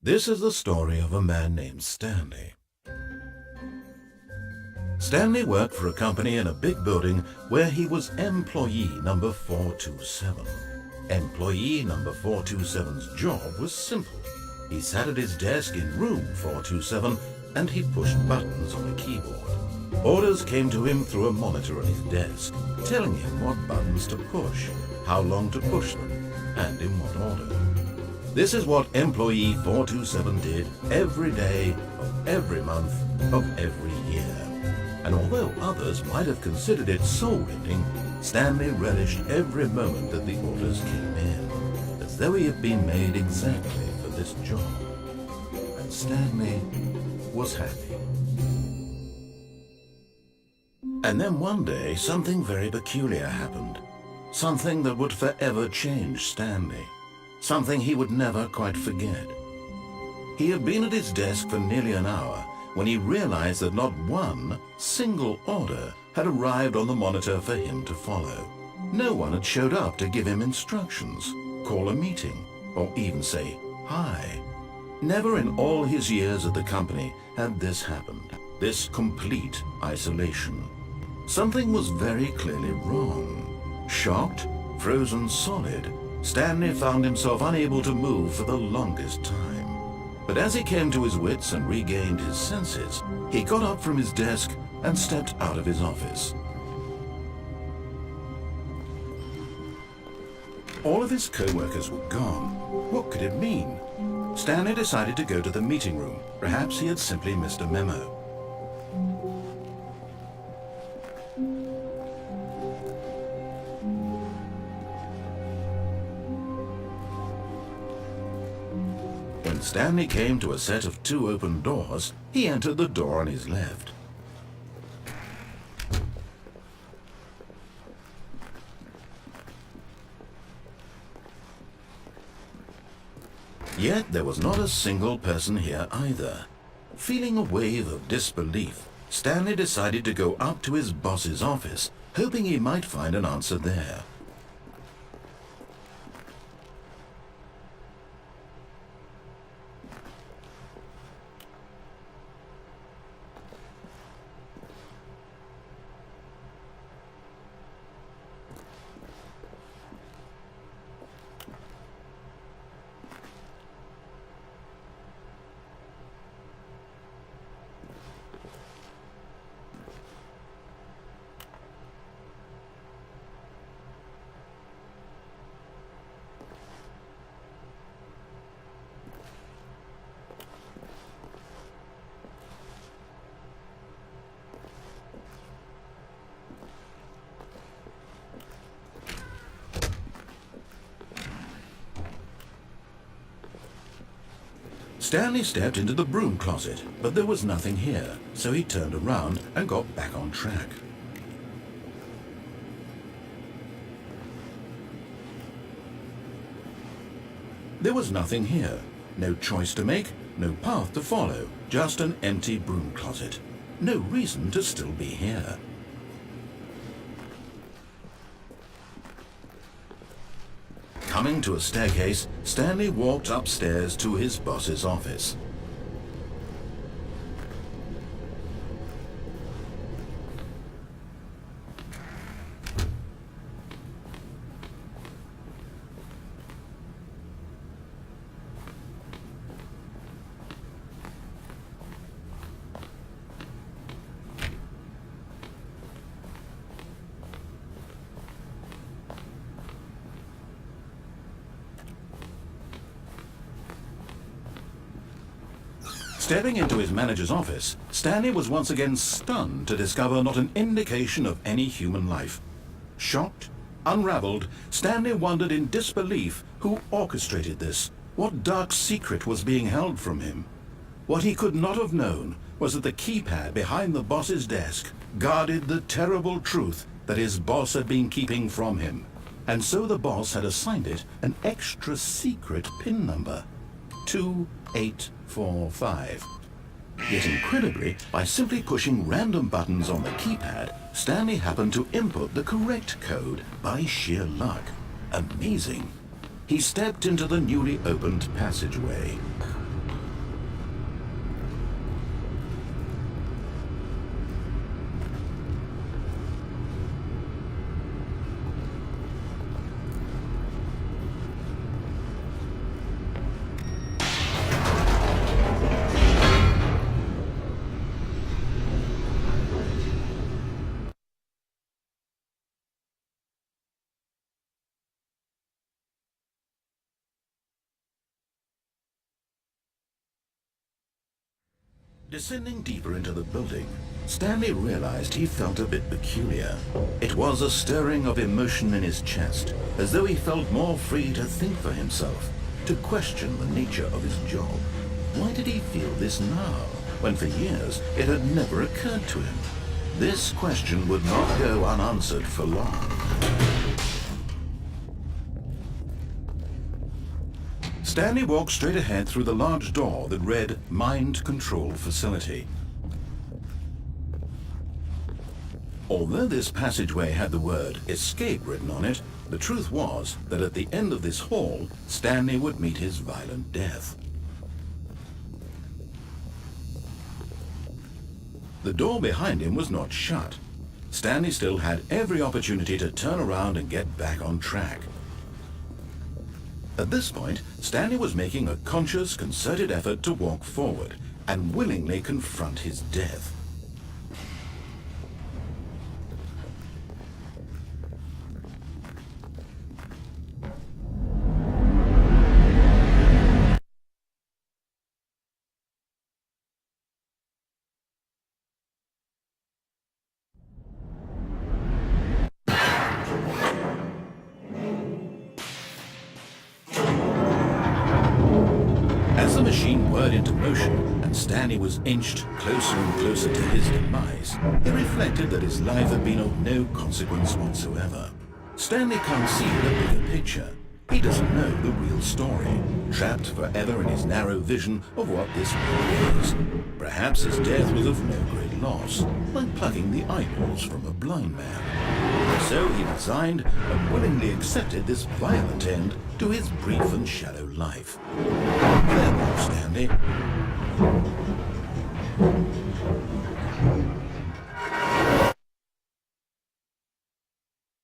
This is the story of a man named Stanley. Stanley worked for a company in a big building where he was employee number 427. Employee number 427's job was simple. He sat at his desk in room 427 and he pushed buttons on a keyboard. Orders came to him through a monitor on his desk, telling him what buttons to push, how long to push them, and in what order. This is what employee 427 did every day of every month of every year. And although others might have considered it soul-rending, Stanley relished every moment that the orders came in, as though he had been made exactly for this job. And Stanley was happy. And then one day, something very peculiar happened. Something that would forever change Stanley. Something he would never quite forget. He had been at his desk for nearly an hour when he realized that not one single order had arrived on the monitor for him to follow. No one had showed up to give him instructions, call a meeting, or even say hi. Never in all his years at the company had this happened, this complete isolation. Something was very clearly wrong. Shocked, frozen solid, Stanley found himself unable to move for the longest time. But as he came to his wits and regained his senses, he got up from his desk and stepped out of his office. All of his co-workers were gone. What could it mean? Stanley decided to go to the meeting room. Perhaps he had simply missed a memo. When Stanley came to a set of 2 open doors, he entered the door on his left. Yet there was not a single person here either. Feeling a wave of disbelief, Stanley decided to go up to his boss's office, hoping he might find an answer there. Stanley stepped into the broom closet, but there was nothing here, so he turned around and got back on track. There was nothing here. No choice to make, no path to follow, just an empty broom closet. No reason to still be here. Coming to a staircase, Stanley walked upstairs to his boss's office. Stepping into his manager's office, Stanley was once again stunned to discover not an indication of any human life. Shocked, unraveled, Stanley wondered in disbelief who orchestrated this, what dark secret was being held from him. What he could not have known was that the keypad behind the boss's desk guarded the terrible truth that his boss had been keeping from him. And so the boss had assigned it an extra secret PIN number, 2845. Yet incredibly, by simply pushing random buttons on the keypad, Stanley happened to input the correct code by sheer luck. Amazing. He stepped into the newly opened passageway. Descending deeper into the building, Stanley realized he felt a bit peculiar. It was a stirring of emotion in his chest, as though he felt more free to think for himself, to question the nature of his job. Why did he feel this now, when for years it had never occurred to him? This question would not go unanswered for long. Stanley walked straight ahead through the large door that read Mind Control Facility. Although this passageway had the word Escape written on it, the truth was that at the end of this hall, Stanley would meet his violent death. The door behind him was not shut. Stanley still had every opportunity to turn around and get back on track. At this point, Stanley was making a conscious, concerted effort to walk forward and willingly confront his death. As the machine whirred into motion and Stanley was inched closer and closer to his demise, he reflected that his life had been of no consequence whatsoever. Stanley can't see the bigger picture. He doesn't know the real story, trapped forever in his narrow vision of what this world is. Perhaps his death was of no great loss, like plucking the eyeballs from a blind man. So he resigned and willingly accepted this violent end to his brief and shallow life. Farewell, Stanley.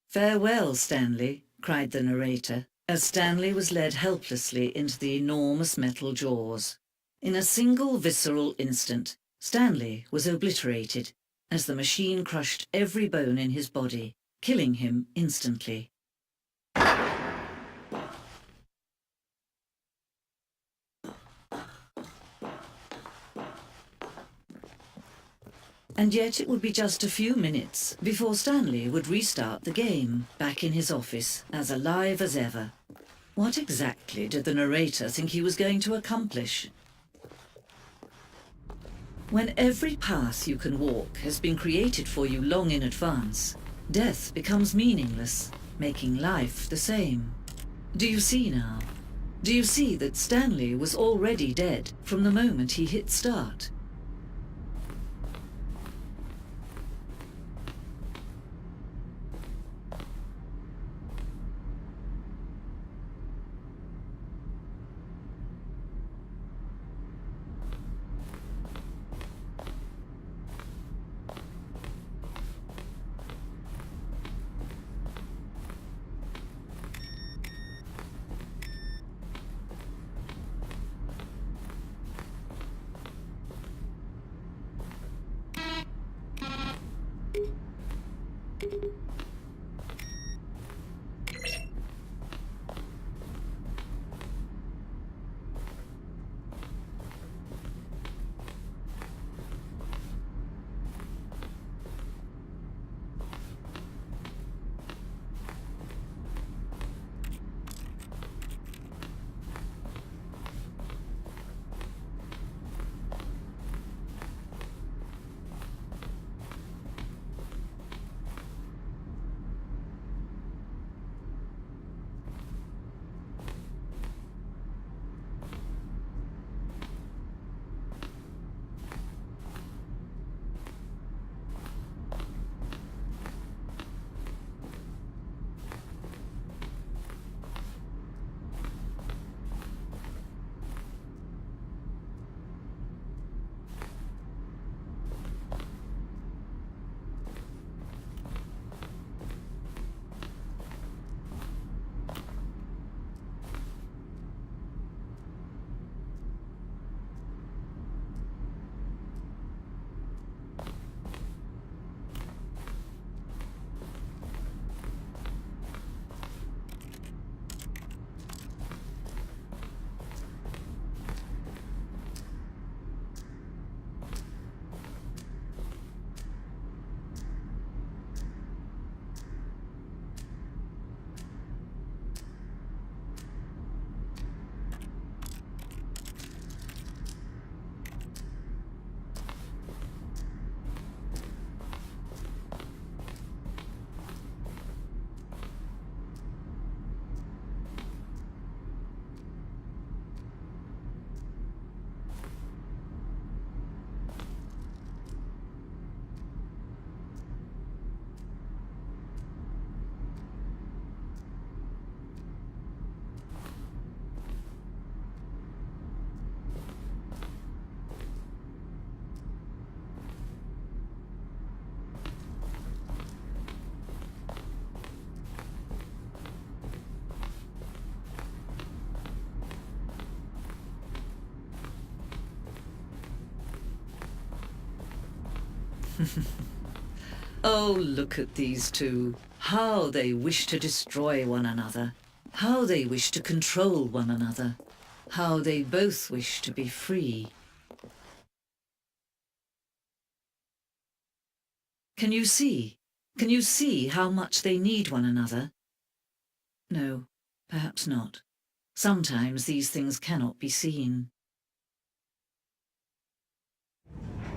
"Farewell, Stanley," cried the narrator, as Stanley was led helplessly into the enormous metal jaws. In a single visceral instant, Stanley was obliterated as the machine crushed every bone in his body, killing him instantly. And yet it would be just a few minutes before Stanley would restart the game, back in his office, as alive as ever. What exactly did the narrator think he was going to accomplish? When every path you can walk has been created for you long in advance, death becomes meaningless, making life the same. Do you see now? Do you see that Stanley was already dead from the moment he hit start? Oh, look at these two. How they wish to destroy one another. How they wish to control one another. How they both wish to be free. Can you see? Can you see how much they need one another? No, perhaps not. Sometimes these things cannot be seen.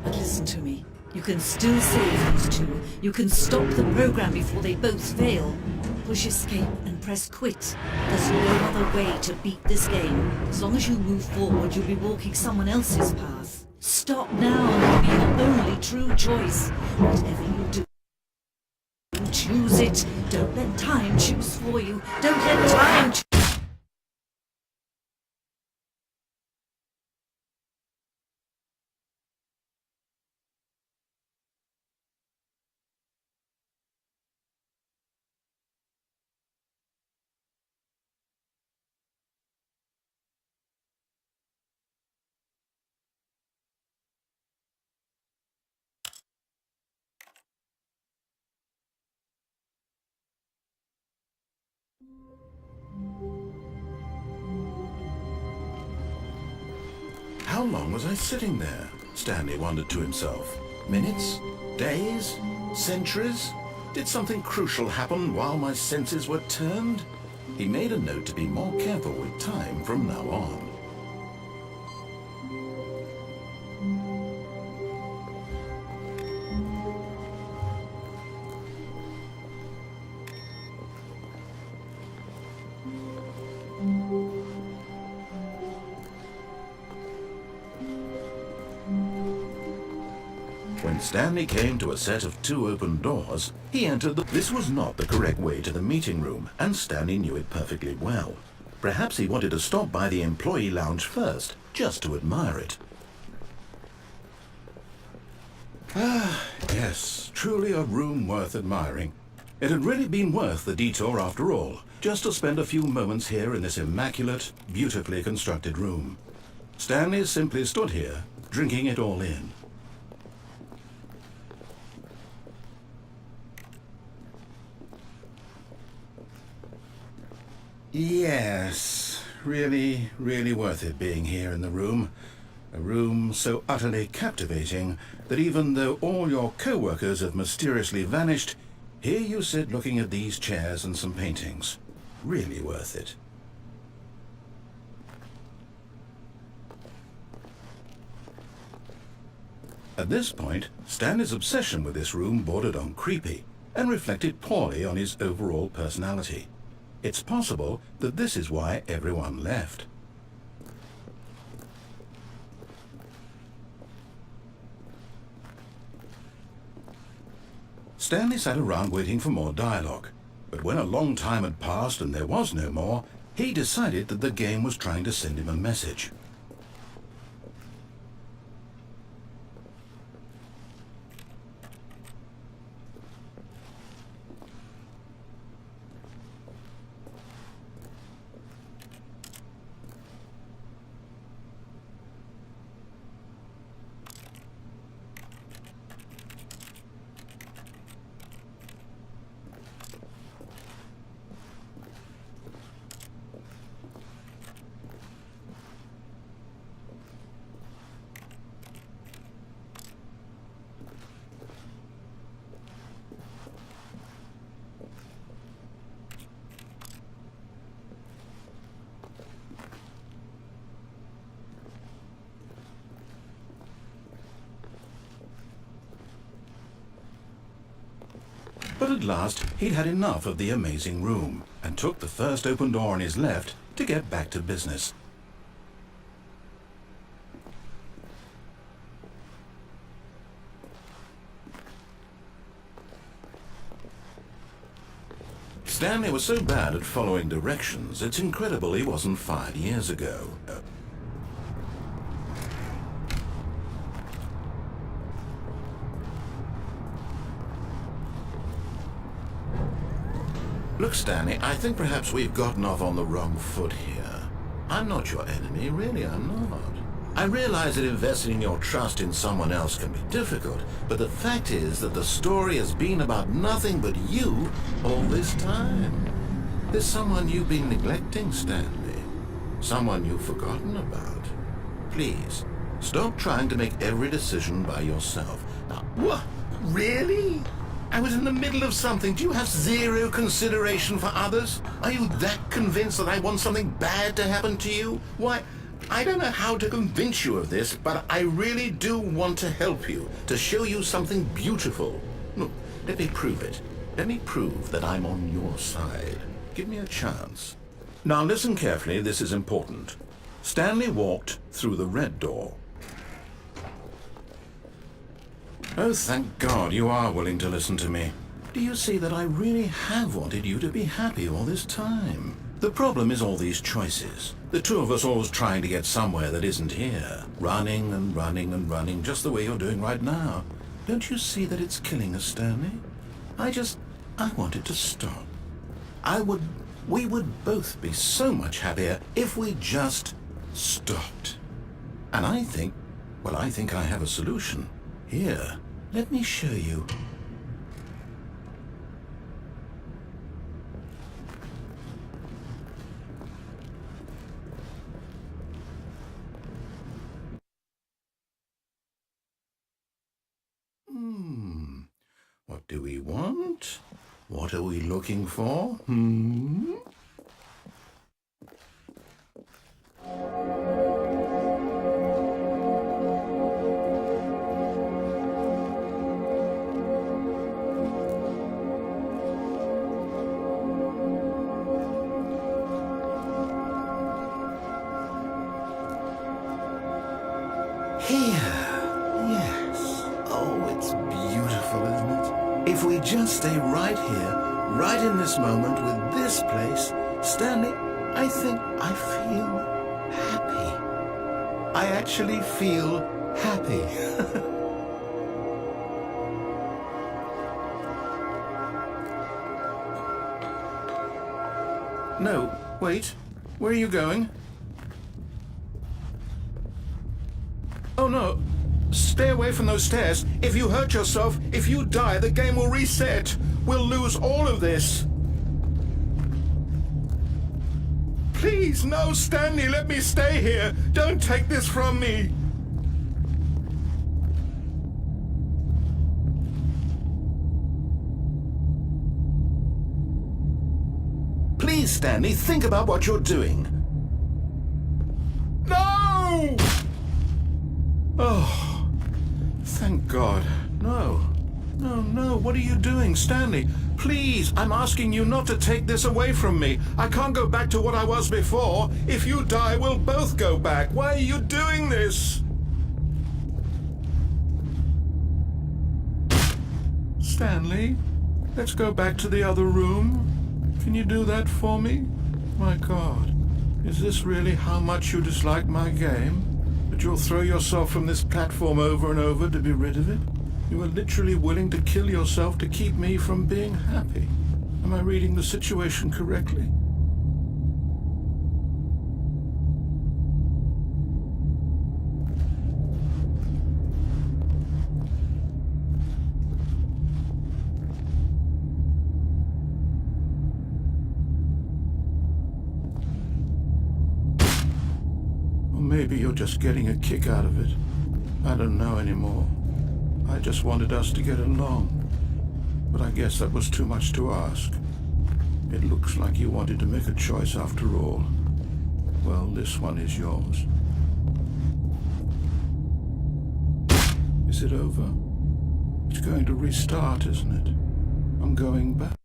But listen to me. You can still save these two. You can stop the program before they both fail. Push escape and press quit. There's no other way to beat this game. As long as you move forward, you'll be walking someone else's path. Stop now and it'll be your only true choice. Whatever you do, choose it. Don't let time choose for you. Don't let time choose. How long was I sitting there? Stanley wondered to himself. Minutes? Days? Centuries? Did something crucial happen while my senses were turned? He made a note to be more careful with time from now on. When Stanley came to a set of 2 open doors, he entered This was not the correct way to the meeting room, and Stanley knew it perfectly well. Perhaps he wanted to stop by the employee lounge first, just to admire it. Ah, yes, truly a room worth admiring. It had really been worth the detour after all, just to spend a few moments here in this immaculate, beautifully constructed room. Stanley simply stood here, drinking it all in. Yes, really, really worth it being here in the room. A room so utterly captivating that even though all your co-workers have mysteriously vanished, here you sit looking at these chairs and some paintings. Really worth it. At this point, Stanley's obsession with this room bordered on creepy and reflected poorly on his overall personality. It's possible that this is why everyone left. Stanley sat around waiting for more dialogue, but when a long time had passed and there was no more, he decided that the game was trying to send him a message. But at last, he'd had enough of the amazing room, and took the first open door on his left to get back to business. Stanley was so bad at following directions, it's incredible he wasn't fired years ago. Look, Stanley, I think perhaps we've gotten off on the wrong foot here. I'm not your enemy, really, I'm not. I realize that investing your trust in someone else can be difficult, but the fact is that the story has been about nothing but you all this time. There's someone you've been neglecting, Stanley. Someone you've forgotten about. Please, stop trying to make every decision by yourself. Now, what? Really? I was in the middle of something. Do you have zero consideration for others? Are you that convinced that I want something bad to happen to you? Why, I don't know how to convince you of this, but I really do want to help you, to show you something beautiful. Look, let me prove it. Let me prove that I'm on your side. Give me a chance. Now listen carefully, this is important. Stanley walked through the red door. Oh, thank God you are willing to listen to me. Do you see that I really have wanted you to be happy all this time? The problem is all these choices. The two of us always trying to get somewhere that isn't here. Running and running and running, just the way you're doing right now. Don't you see that it's killing us, Stanley? I want it to stop. We would both be so much happier if we just stopped. And I think I have a solution. Here, let me show you. What do we want? What are we looking for? Here. Yes. Oh, it's beautiful, isn't it? If we just stay right here, right in this moment with this place, Stanley, I think I feel happy. I actually feel happy. No, wait. Where are you going? Oh, no. Stay away from those stairs. If you hurt yourself, if you die, the game will reset. We'll lose all of this. Please, no, Stanley, let me stay here. Don't take this from me. Please, Stanley, think about what you're doing. No! Oh, thank God. No. No, no, what are you doing, Stanley? Please, I'm asking you not to take this away from me. I can't go back to what I was before. If you die, we'll both go back. Why are you doing this? Stanley, let's go back to the other room. Can you do that for me? My God, is this really how much you dislike my game? That you'll throw yourself from this platform over and over to be rid of it? You are literally willing to kill yourself to keep me from being happy. Am I reading the situation correctly? Or maybe you're just getting a kick out of it. I don't know anymore. I just wanted us to get along. But I guess that was too much to ask. It looks like you wanted to make a choice after all. Well, this one is yours. Is it over? It's going to restart, isn't it? I'm going back.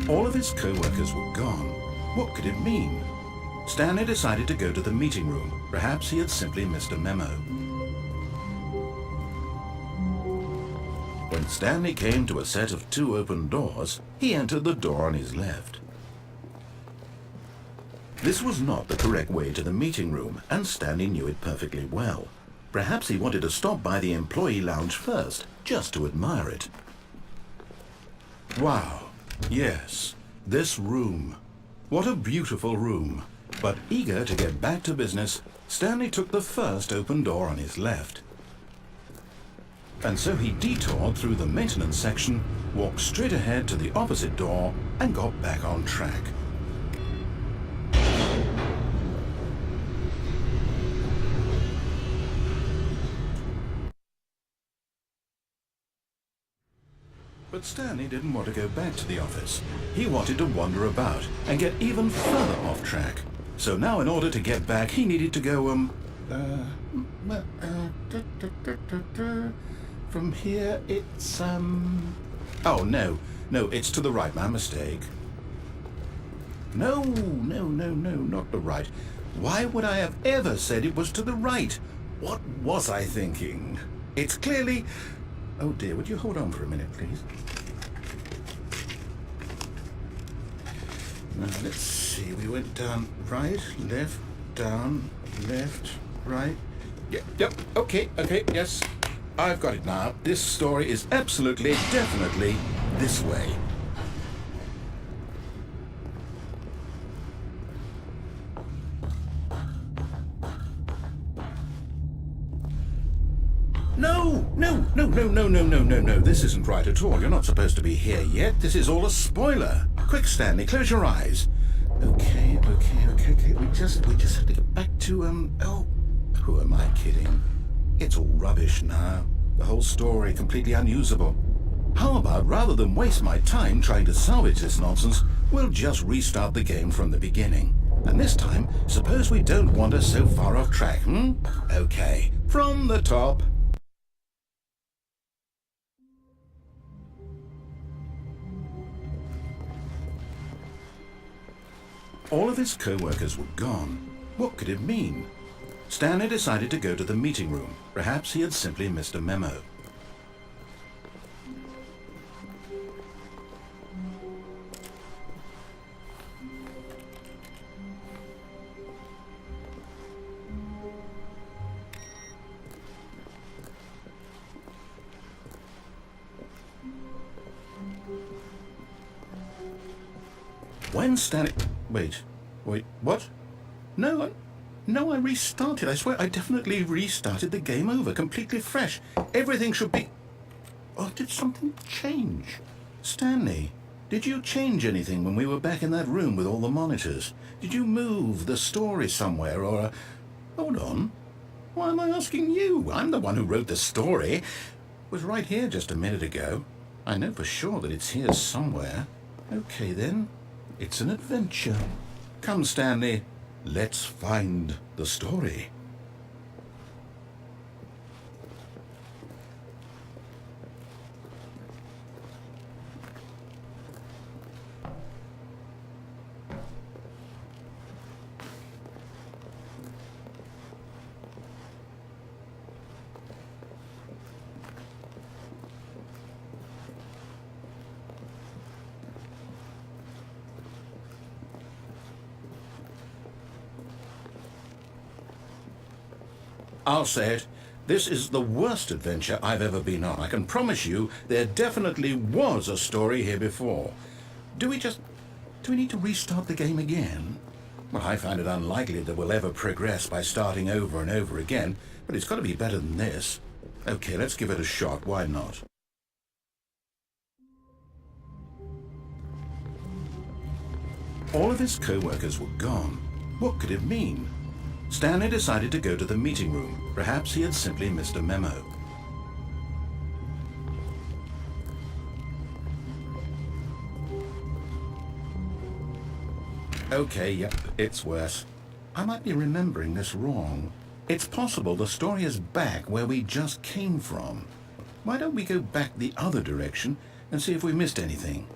All of his co-workers were gone. What could it mean? Stanley decided to go to the meeting room. Perhaps he had simply missed a memo. When Stanley came to a set of 2 open doors, he entered the door on his left. This was not the correct way to the meeting room, and Stanley knew it perfectly well. Perhaps he wanted to stop by the employee lounge first, just to admire it. Wow. Yes, this room. What a beautiful room. But eager to get back to business, Stanley took the first open door on his left. And so he detoured through the maintenance section, walked straight ahead to the opposite door, and got back on track. But Stanley didn't want to go back to the office. He wanted to wander about and get even further off track. So now in order to get back, he needed to go, from here it's, oh, no, it's to the right, my mistake. No, not the right. Why would I have ever said it was to the right? What was I thinking? It's clearly... Oh dear, would you hold on for a minute, please? Now, let's see, we went down right, left, down, left, right. Yep, okay, yes. I've got it now. This story is absolutely, definitely this way. No. This isn't right at all. You're not supposed to be here yet. This is all a spoiler. Quick, Stanley, close your eyes. Okay. We just have to get back to, oh, who am I kidding? It's all rubbish now. The whole story completely unusable. How about, rather than waste my time trying to salvage this nonsense, we'll just restart the game from the beginning. And this time, suppose we don't wander so far off track, Okay, from the top. All of his co-workers were gone. What could it mean? Stanley decided to go to the meeting room. Perhaps he had simply missed a memo. When Stanley... Wait, what? No, I restarted. I swear I definitely restarted the game over, completely fresh. Everything should be... Oh, did something change? Stanley, did you change anything when we were back in that room with all the monitors? Did you move the story somewhere or... Hold on. Why am I asking you? I'm the one who wrote the story. It was right here just a minute ago. I know for sure that it's here somewhere. Okay, then. It's an adventure. Come, Stanley. Let's find the story. I'll say it. This is the worst adventure I've ever been on. I can promise you there definitely was a story here before. Do we need to restart the game again? Well, I find it unlikely that we'll ever progress by starting over and over again, but it's got to be better than this. Okay, let's give it a shot. Why not? All of his co-workers were gone. What could it mean? Stanley decided to go to the meeting room. Perhaps he had simply missed a memo. Okay, yep, it's worse. I might be remembering this wrong. It's possible the story is back where we just came from. Why don't we go back the other direction and see if we missed anything?